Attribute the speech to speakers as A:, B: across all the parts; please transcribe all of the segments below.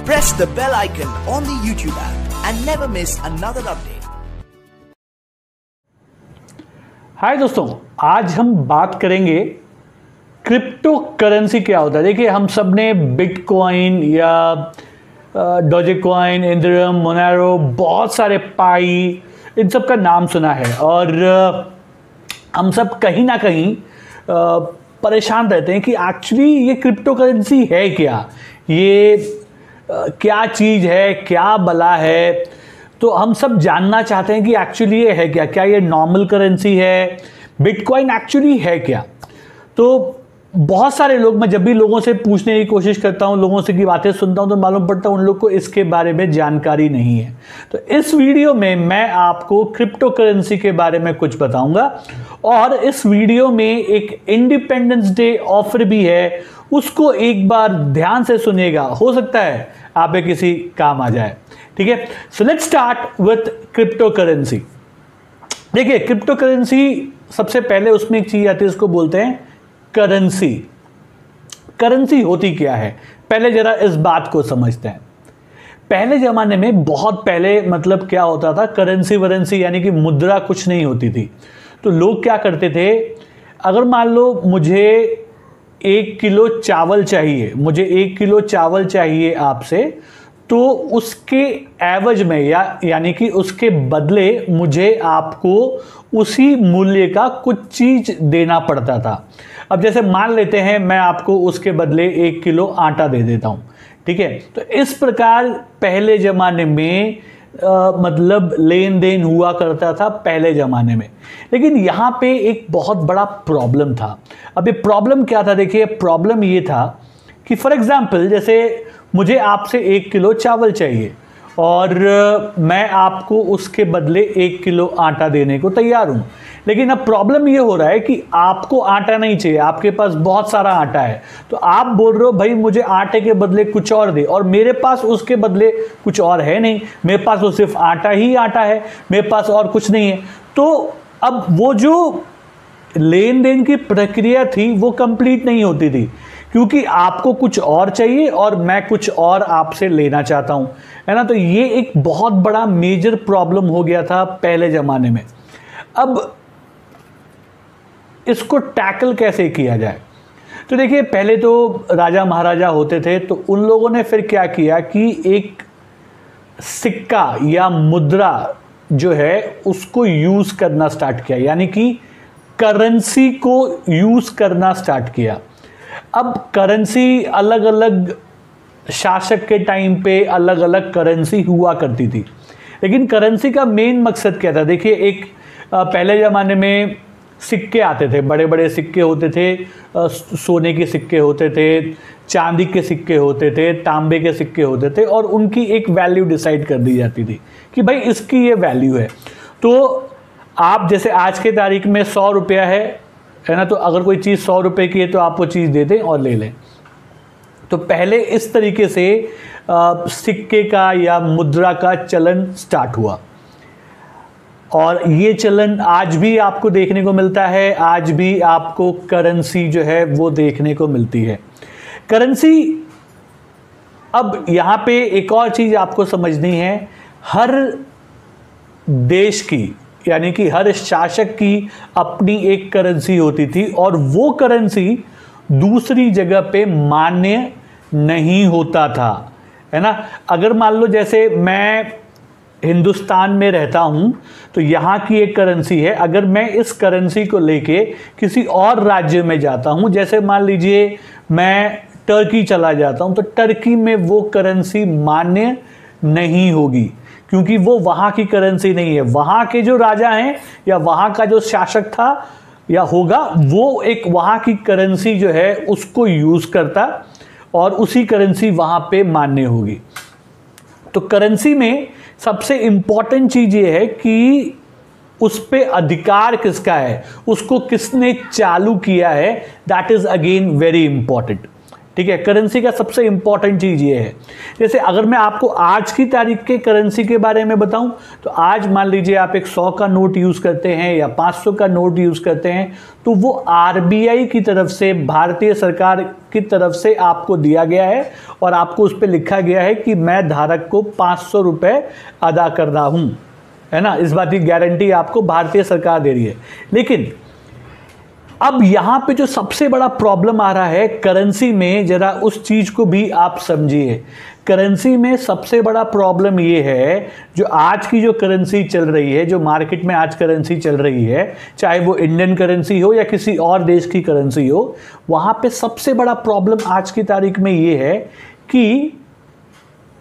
A: Press the bell icon on the YouTube app and never miss another update.
B: हाय दोस्तों, आज हम बात करेंगे क्रिप्टो करेंसी क्या होता है। देखिए, हम सब ने बिटकॉइन या डॉजेकॉइन, इथेरियम, मोनेरो, बहुत सारे पाई, इन सब का नाम सुना है और हम सब कहीं ना कहीं परेशान रहते हैं कि एक्चुअली ये क्रिप्टो करेंसी है क्या, ये क्या चीज़ है, क्या बला है। तो हम सब जानना चाहते हैं कि एक्चुअली ये है क्या ये नॉर्मल करेंसी है, बिटकॉइन एक्चुअली है क्या। तो बहुत सारे लोग, मैं जब भी लोगों से पूछने की कोशिश करता हूं, लोगों से की बातें सुनता हूं, तो मालूम पड़ता है उन लोग को इसके बारे में जानकारी नहीं है। तो इस वीडियो में मैं आपको क्रिप्टो करेंसी के बारे में कुछ बताऊंगा और इस वीडियो में एक इंडिपेंडेंस डे ऑफर भी है, उसको एक बार ध्यान से सुनिएगा, हो सकता है आप पे किसी काम आ जाए। ठीक है, so let's start with crypto currency. देखिए, क्रिप्टो करेंसी सबसे पहले उसमें एक चीज आती है, उसको बोलते हैं करेंसी। करेंसी होती क्या है, पहले जरा इस बात को समझते हैं। पहले जमाने में, बहुत पहले, मतलब क्या होता था, करेंसी वरेंसी यानी कि मुद्रा कुछ नहीं होती थी। तो लोग क्या करते थे, अगर मान लो मुझे 1 किलो चावल चाहिए, मुझे 1 किलो चावल चाहिए आपसे, तो उसके एवज में यानी कि उसके बदले मुझे आपको उसी मूल्य का कुछ चीज देना पड़ता था। अब जैसे मान लेते हैं मैं आपको उसके बदले 1 किलो आटा दे देता हूं, ठीक है। तो इस प्रकार पहले जमाने में मतलब लेन देन हुआ करता था पहले जमाने में। लेकिन यहाँ पे एक बहुत बड़ा प्रॉब्लम था। अब ये प्रॉब्लम क्या था, देखिए, प्रॉब्लम ये था कि फॉर एग्जाम्पल, जैसे मुझे आपसे 1 किलो चावल चाहिए और मैं आपको उसके बदले 1 किलो आटा देने को तैयार हूं। लेकिन अब प्रॉब्लम ये हो रहा है कि आपको आटा नहीं चाहिए, आपके पास बहुत सारा आटा है। तो आप बोल रहे हो भाई मुझे आटे के बदले कुछ और दे, और मेरे पास उसके बदले कुछ और है नहीं, मेरे पास तो सिर्फ आटा ही आटा है, मेरे पास और कुछ नहीं है। तो अब वो जो लेन देन की प्रक्रिया थी वो कंप्लीट नहीं होती थी, क्योंकि आपको कुछ और चाहिए और मैं कुछ और आपसे लेना चाहता हूं, है ना। तो ये एक बहुत बड़ा मेजर प्रॉब्लम हो गया था पहले जमाने में। अब इसको टैकल कैसे किया जाए, तो देखिए, पहले तो राजा महाराजा होते थे, तो उन लोगों ने फिर क्या किया कि एक सिक्का या मुद्रा जो है उसको यूज करना स्टार्ट किया, यानी कि करेंसी को यूज करना स्टार्ट किया। अब करेंसी अलग अलग शासक के टाइम पे अलग अलग करेंसी हुआ करती थी, लेकिन करेंसी का मेन मकसद क्या था। देखिए, एक पहले ज़माने में सिक्के आते थे, बड़े बड़े सिक्के होते थे, सोने के सिक्के होते थे, चांदी के सिक्के होते थे, तांबे के सिक्के होते थे, और उनकी एक वैल्यू डिसाइड कर दी जाती थी कि भाई इसकी ये वैल्यू है। तो आप जैसे आज के तारीख में 100 रुपया है ना, तो अगर कोई चीज़ 100 रुपये की है तो आप वो चीज़ दे दें और ले लें। तो पहले इस तरीके से सिक्के का या मुद्रा का चलन स्टार्ट हुआ, और ये चलन आज भी आपको देखने को मिलता है। आज भी आपको करेंसी जो है वो देखने को मिलती है, करेंसी। अब यहाँ पे एक और चीज़ आपको समझनी है, हर देश की यानी कि हर शासक की अपनी एक करेंसी होती थी, और वो करेंसी दूसरी जगह पे मान्य नहीं होता था, है ना। अगर मान लो जैसे मैं हिंदुस्तान में रहता हूं, तो यहाँ की एक करेंसी है, अगर मैं इस करेंसी को लेके किसी और राज्य में जाता हूं, जैसे मान लीजिए मैं टर्की चला जाता हूं, तो टर्की में वो करेंसी मान्य नहीं होगी, क्योंकि वो वहाँ की करेंसी नहीं है। वहाँ के जो राजा हैं या वहाँ का जो शासक था या होगा, वो एक वहाँ की करेंसी जो है उसको यूज़ करता, और उसी करेंसी वहाँ पे मान्य होगी। तो करेंसी में सबसे इम्पॉर्टेंट चीज़ ये है कि उस पे अधिकार किसका है, उसको किसने चालू किया है, that is again very important. ठीक है, करेंसी का सबसे इंपॉर्टेंट चीज ये है। जैसे अगर मैं आपको आज की तारीख के करेंसी के बारे में बताऊं, तो आज मान लीजिए आप एक 100 का नोट यूज करते हैं या 500 का नोट यूज करते हैं, तो वो आरबीआई की तरफ से, भारतीय सरकार की तरफ से आपको दिया गया है और आपको उस पर लिखा गया है कि मैं धारक को 500 रुपए अदा कर रहा हूं, है ना। इस बात की गारंटी आपको भारतीय सरकार दे रही है। लेकिन अब यहां पे जो सबसे बड़ा प्रॉब्लम आ रहा है करेंसी में, जरा उस चीज को भी आप समझिए। करेंसी में सबसे बड़ा प्रॉब्लम ये है, जो आज की जो करेंसी चल रही है, जो मार्केट में आज करेंसी चल रही है, चाहे वो इंडियन करेंसी हो या किसी और देश की करेंसी हो, वहां पे सबसे बड़ा प्रॉब्लम आज की तारीख में ये है कि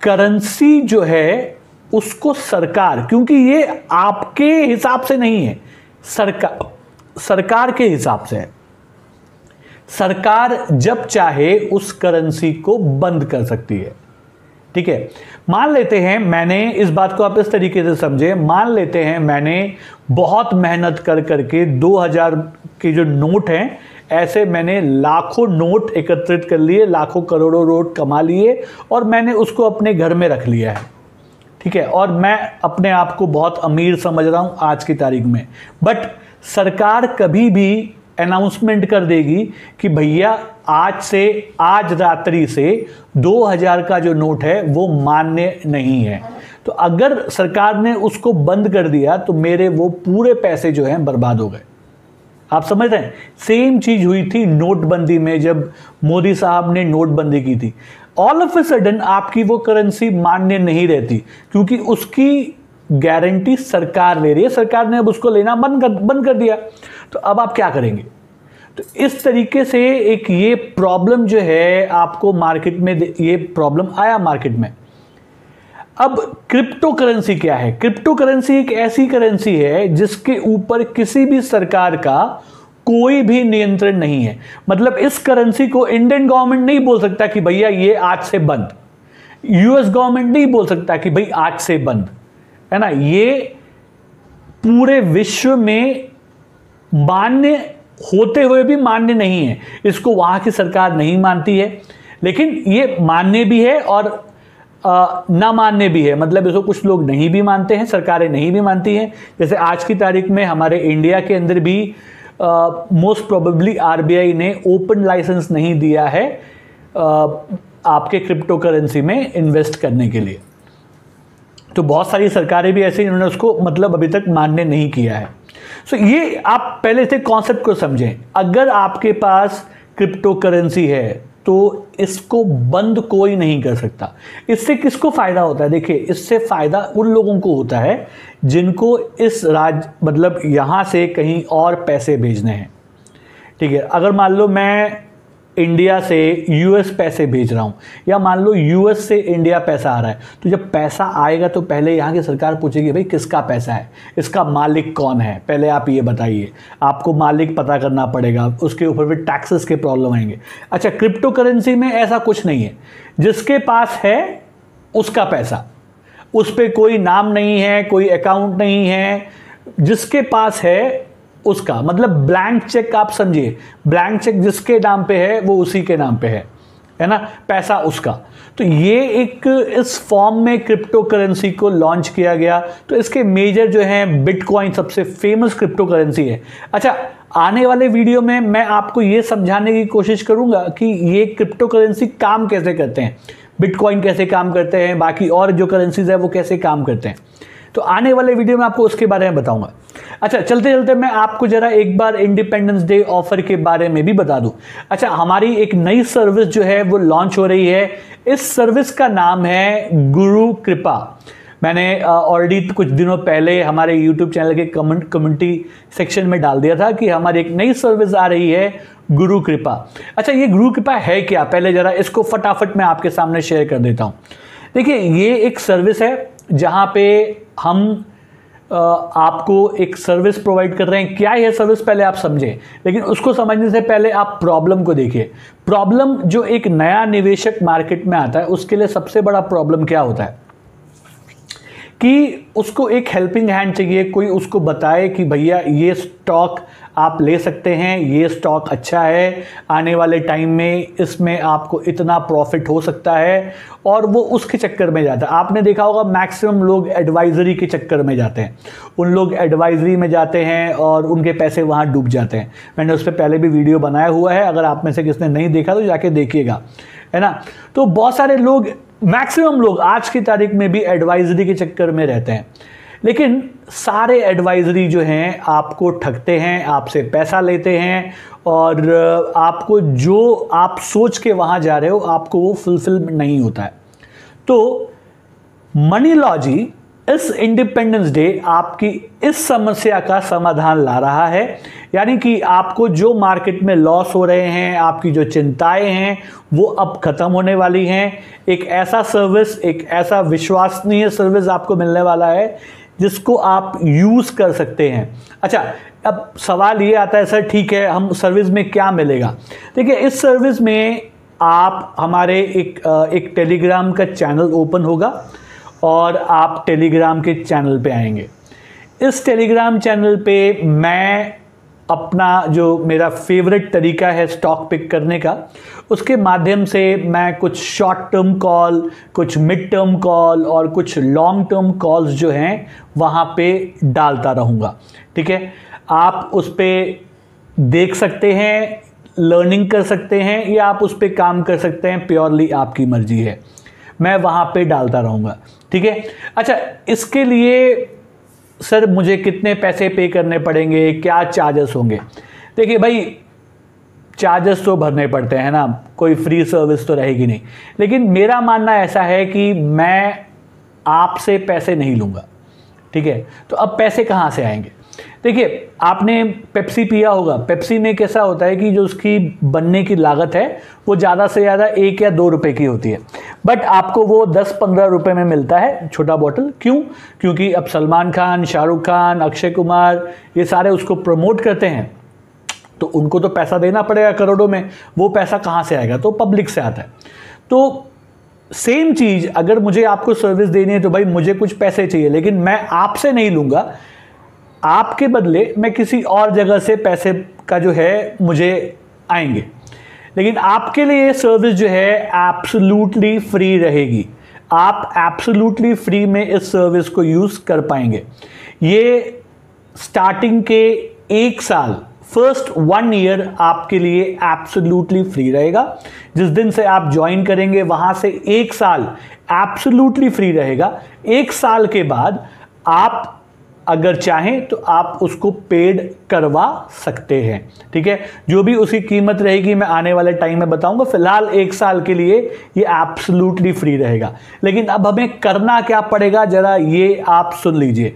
B: करेंसी जो है उसको सरकार, क्योंकि ये आपके हिसाब से नहीं है, सरकार के हिसाब से है। सरकार जब चाहे उस करेंसी को बंद कर सकती है, ठीक है। मान लेते हैं, मैंने इस बात को आप इस तरीके से समझे, मान लेते हैं मैंने बहुत मेहनत कर करके 2000 के जो नोट हैं, ऐसे मैंने लाखों नोट एकत्रित कर लिए, लाखों करोड़ों नोट कमा लिए और मैंने उसको अपने घर में रख लिया है, ठीक है, और मैं अपने आप को बहुत अमीर समझ रहा हूं आज की तारीख में। बट सरकार कभी भी अनाउंसमेंट कर देगी कि भैया आज रात्रि से 2000 का जो नोट है वो मान्य नहीं है। तो अगर सरकार ने उसको बंद कर दिया तो मेरे वो पूरे पैसे जो हैं बर्बाद हो गए। आप समझ रहे हैं? सेम चीज हुई थी नोटबंदी में, जब मोदी साहब ने नोटबंदी की थी। ऑल ऑफ ए सडन आपकी वो करेंसी मान्य नहीं रहती, क्योंकि उसकी गारंटी सरकार ले रही है, सरकार ने अब उसको लेना बंद कर दिया। तो अब आप क्या करेंगे? तो इस तरीके से एक ये प्रॉब्लम जो है आपको मार्केट में, ये प्रॉब्लम आया मार्केट में। अब क्रिप्टो करेंसी क्या है? क्रिप्टो करेंसी एक ऐसी करेंसी है जिसके ऊपर किसी भी सरकार का कोई भी नियंत्रण नहीं है। मतलब इस करेंसी को इंडियन गवर्नमेंट नहीं बोल सकता कि भैया ये आज से बंद, यूएस गवर्नमेंट नहीं बोल सकता कि भाई आज से बंद, है ना। ये पूरे विश्व में मान्य होते हुए भी मान्य नहीं है, इसको वहां की सरकार नहीं मानती है। लेकिन ये मान्य भी है और ना मान्य भी है, मतलब इसको कुछ लोग नहीं भी मानते हैं, सरकारें नहीं भी मानती हैं। जैसे आज की तारीख में हमारे इंडिया के अंदर भी मोस्ट प्रोबेबली आरबीआई ने ओपन लाइसेंस नहीं दिया है आपके क्रिप्टो करेंसी में इन्वेस्ट करने के लिए। तो बहुत सारी सरकारें भी ऐसी, इन्होंने उसको मतलब अभी तक मान्य नहीं किया है। सो ये आप पहले से कॉन्सेप्ट को समझें। अगर आपके पास क्रिप्टो करेंसी है तो इसको बंद कोई नहीं कर सकता। इससे किसको फायदा होता है? देखिए, इससे फायदा उन लोगों को होता है जिनको इस मतलब यहां से कहीं और पैसे भेजने हैं, ठीक है। अगर मान लो मैं इंडिया से यूएस पैसे भेज रहा हूं, या मान लो यूएस से इंडिया पैसा आ रहा है, तो जब पैसा आएगा तो पहले यहाँ की सरकार पूछेगी भाई किसका पैसा है, इसका मालिक कौन है, पहले आप ये बताइए। आपको मालिक पता करना पड़ेगा, उसके ऊपर फिर टैक्सेस के प्रॉब्लम आएंगे। अच्छा, क्रिप्टो करेंसी में ऐसा कुछ नहीं है, जिसके पास है उसका पैसा, उस पर कोई नाम नहीं है, कोई अकाउंट नहीं है, जिसके पास है उसका, मतलब ब्लैंक चेक आप समझिए, ब्लैंक चेक जिसके नाम पे है वो उसी के नाम पे है ना, पैसा उसका। तो ये एक इस फॉर्म में क्रिप्टो करेंसी को लॉन्च किया गया। तो इसके मेजर जो हैं, बिटकॉइन सबसे फेमस क्रिप्टो करेंसी है। अच्छा, आने वाले वीडियो में मैं आपको ये समझाने की कोशिश करूंगा कि ये क्रिप्टो करेंसी काम कैसे करते हैं, बिटकॉइन कैसे काम करते हैं, बाकी और जो करेंसीज है वो कैसे काम करते हैं। तो आने वाले वीडियो में आपको उसके बारे में बताऊंगा। अच्छा, चलते चलते मैं आपको जरा एक बार इंडिपेंडेंस डे ऑफर के बारे में भी बता दूं। अच्छा, हमारी एक नई सर्विस जो है वो लॉन्च हो रही है। इस सर्विस का नाम है गुरु कृपा। मैंने ऑलरेडी कुछ दिनों पहले हमारे YouTube चैनल के कम्युनिटी सेक्शन में डाल दिया था कि हमारी एक नई सर्विस आ रही है, गुरु कृपा। अच्छा, ये गुरु कृपा है क्या? पहले जरा इसको फटाफट मैं आपके सामने शेयर कर देता हूं। देखिए, ये एक सर्विस है जहां पे हम आपको एक सर्विस प्रोवाइड कर रहे हैं। क्या है सर्विस, पहले आप समझें, लेकिन उसको समझने से पहले आप प्रॉब्लम को देखिए। प्रॉब्लम जो एक नया निवेशक मार्केट में आता है उसके लिए सबसे बड़ा प्रॉब्लम क्या होता है कि उसको एक हेल्पिंग हैंड चाहिए, कोई उसको बताए कि भैया ये स्टॉक आप ले सकते हैं, ये स्टॉक अच्छा है, आने वाले टाइम में इसमें आपको इतना प्रॉफिट हो सकता है, और वो उसके चक्कर में जाता है। आपने देखा होगा मैक्सिमम लोग एडवाइजरी के चक्कर में जाते हैं, उन लोग एडवाइजरी में जाते हैं और उनके पैसे वहाँ डूब जाते हैं। मैंने उस पर पहले भी वीडियो बनाया हुआ है, अगर आप में से किसने नहीं देखा तो जाके देखिएगा, है ना। तो बहुत सारे लोग, मैक्सिमम लोग आज की तारीख में भी एडवाइजरी के चक्कर में रहते हैं, लेकिन सारे एडवाइजरी जो हैं आपको ठगते हैं, आपसे पैसा लेते हैं, और आपको जो आप सोच के वहाँ जा रहे हो आपको वो फुलफिल नहीं होता है। तो मनीलॉजी इस इंडिपेंडेंस डे आपकी इस समस्या का समाधान ला रहा है, यानी कि आपको जो मार्केट में लॉस हो रहे हैं, आपकी जो चिंताएं हैं वो अब खत्म होने वाली हैं। एक ऐसा सर्विस, एक ऐसा विश्वसनीय सर्विस आपको मिलने वाला है जिसको आप यूज़ कर सकते हैं। अच्छा, अब सवाल ये आता है सर ठीक है, हम सर्विस में क्या मिलेगा? देखिए, इस सर्विस में आप हमारे एक टेलीग्राम का चैनल ओपन होगा और आप टेलीग्राम के चैनल पे आएंगे। इस टेलीग्राम चैनल पे मैं अपना जो मेरा फेवरेट तरीका है स्टॉक पिक करने का, उसके माध्यम से मैं कुछ शॉर्ट टर्म कॉल, कुछ मिड टर्म कॉल और कुछ लॉन्ग टर्म कॉल्स जो हैं वहाँ पे डालता रहूँगा। ठीक है, आप उस पर देख सकते हैं, लर्निंग कर सकते हैं, या आप उस पर काम कर सकते हैं, प्योरली आपकी मर्जी है। मैं वहाँ पे डालता रहूँगा। ठीक है। अच्छा, इसके लिए सर मुझे कितने पैसे पे करने पड़ेंगे, क्या चार्जेस होंगे? देखिए भाई, चार्जेस तो भरने पड़ते हैं ना, कोई फ्री सर्विस तो रहेगी नहीं। लेकिन मेरा मानना ऐसा है कि मैं आपसे पैसे नहीं लूँगा। ठीक है, तो अब पैसे कहाँ से आएंगे? देखिए, आपने पेप्सी पिया होगा। पेप्सी में कैसा होता है कि जो उसकी बनने की लागत है वो ज़्यादा से ज़्यादा 1 या 2 रुपए की होती है, बट आपको वो 10-15 रुपए में मिलता है छोटा बॉटल। क्यों? क्योंकि अब सलमान खान, शाहरुख खान, अक्षय कुमार, ये सारे उसको प्रमोट करते हैं, तो उनको तो पैसा देना पड़ेगा करोड़ों में। वो पैसा कहाँ से आएगा? तो पब्लिक से आता है। तो सेम चीज़ अगर मुझे आपको सर्विस देनी है तो भाई मुझे कुछ पैसे चाहिए, लेकिन मैं आपसे नहीं लूँगा, आपके बदले मैं किसी और जगह से पैसे का जो है मुझे आएंगे। लेकिन आपके लिए ये सर्विस जो है एब्सोल्युटली फ्री रहेगी। आप एब्सोल्युटली फ्री में इस सर्विस को यूज़ कर पाएंगे। ये स्टार्टिंग के 1 साल, फर्स्ट 1 ईयर आपके लिए एब्सोल्युटली फ्री रहेगा। जिस दिन से आप ज्वाइन करेंगे वहाँ से 1 साल एब्सोल्युटली फ्री रहेगा। 1 साल के बाद आप अगर चाहें तो आप उसको पेड करवा सकते हैं। ठीक है, जो भी उसकी कीमत रहेगी मैं आने वाले टाइम में बताऊंगा। फिलहाल 1 साल के लिए ये एब्सोल्युटली फ्री रहेगा। लेकिन अब हमें करना क्या पड़ेगा, जरा ये आप सुन लीजिए।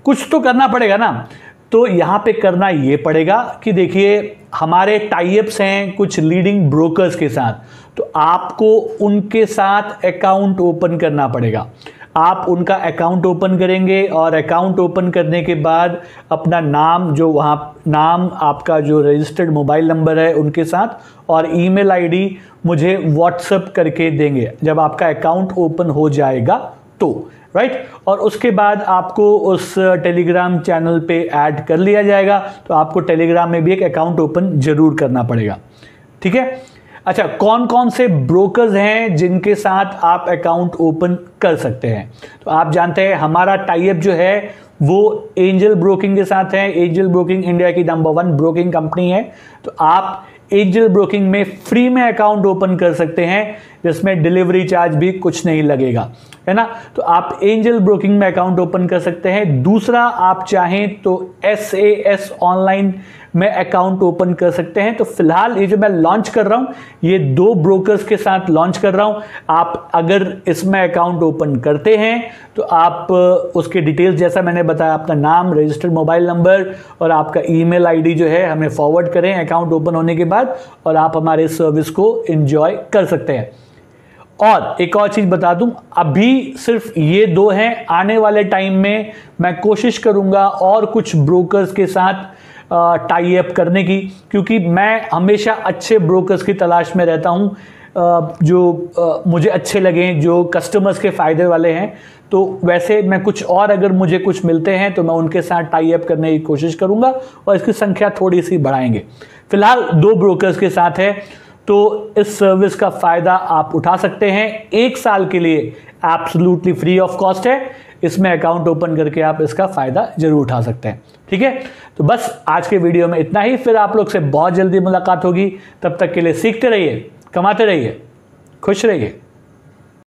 B: कुछ तो करना पड़ेगा ना। तो यहाँ पे करना ये पड़ेगा कि देखिए, हमारे टाई-अप्स हैं कुछ लीडिंग ब्रोकर्स के साथ, तो आपको उनके साथ अकाउंट ओपन करना पड़ेगा। आप उनका अकाउंट ओपन करेंगे और अकाउंट ओपन करने के बाद अपना नाम, जो वहाँ नाम, आपका जो रजिस्टर्ड मोबाइल नंबर है उनके साथ, और ईमेल आईडी मुझे व्हाट्सएप करके देंगे जब आपका अकाउंट ओपन हो जाएगा तो, राइट। और उसके बाद आपको उस टेलीग्राम चैनल पे ऐड कर लिया जाएगा। तो आपको टेलीग्राम में भी एक अकाउंट ओपन जरूर करना पड़ेगा। ठीक है। अच्छा, कौन कौन से ब्रोकर्स हैं जिनके साथ आप अकाउंट ओपन कर सकते हैं? तो आप जानते हैं हमारा टाई अप जो है वो एंजल ब्रोकिंग के साथ है। एंजल ब्रोकिंग इंडिया की नंबर 1 ब्रोकिंग कंपनी है। तो आप एंजल ब्रोकिंग में फ्री में अकाउंट ओपन कर सकते हैं, जिसमें डिलीवरी चार्ज भी कुछ नहीं लगेगा, है ना। तो आप एंजल ब्रोकिंग में अकाउंट ओपन कर सकते हैं। दूसरा, आप चाहें तो SAS ऑनलाइन में अकाउंट ओपन कर सकते हैं। तो फिलहाल ये जो मैं लॉन्च कर रहा हूं, ये 2 ब्रोकर्स के साथ लॉन्च कर रहा हूं। आप अगर इसमें अकाउंट ओपन करते हैं तो आप उसके डिटेल्स, जैसा मैंने बताया, अपना नाम, रजिस्टर्ड मोबाइल नंबर और आपका ईमेल आईडी जो है हमें फॉरवर्ड करें अकाउंट ओपन होने के बाद, और आप हमारे सर्विस को एंजॉय कर सकते हैं। और एक और चीज बता दूं, अभी सिर्फ ये 2 हैं। आने वाले टाइम में मैं कोशिश करूंगा और कुछ ब्रोकर्स के साथ टाई अप करने की, क्योंकि मैं हमेशा अच्छे ब्रोकर्स की तलाश में रहता हूं। जो मुझे अच्छे लगें, जो कस्टमर्स के फ़ायदे वाले हैं, तो वैसे मैं कुछ और अगर मुझे कुछ मिलते हैं तो मैं उनके साथ टाई अप करने की कोशिश करूंगा और इसकी संख्या थोड़ी सी बढ़ाएंगे। फिलहाल 2 ब्रोकर्स के साथ है, तो इस सर्विस का फ़ायदा आप उठा सकते हैं। 1 साल के लिए एब्सोल्युटली फ्री ऑफ कॉस्ट है। इसमें अकाउंट ओपन करके आप इसका फ़ायदा जरूर उठा सकते हैं। ठीक है, तो बस आज के वीडियो में इतना ही। फिर आप लोग से बहुत जल्दी मुलाकात होगी। तब तक के लिए सीखते रहिए, कमाते रहिए, खुश रहिए।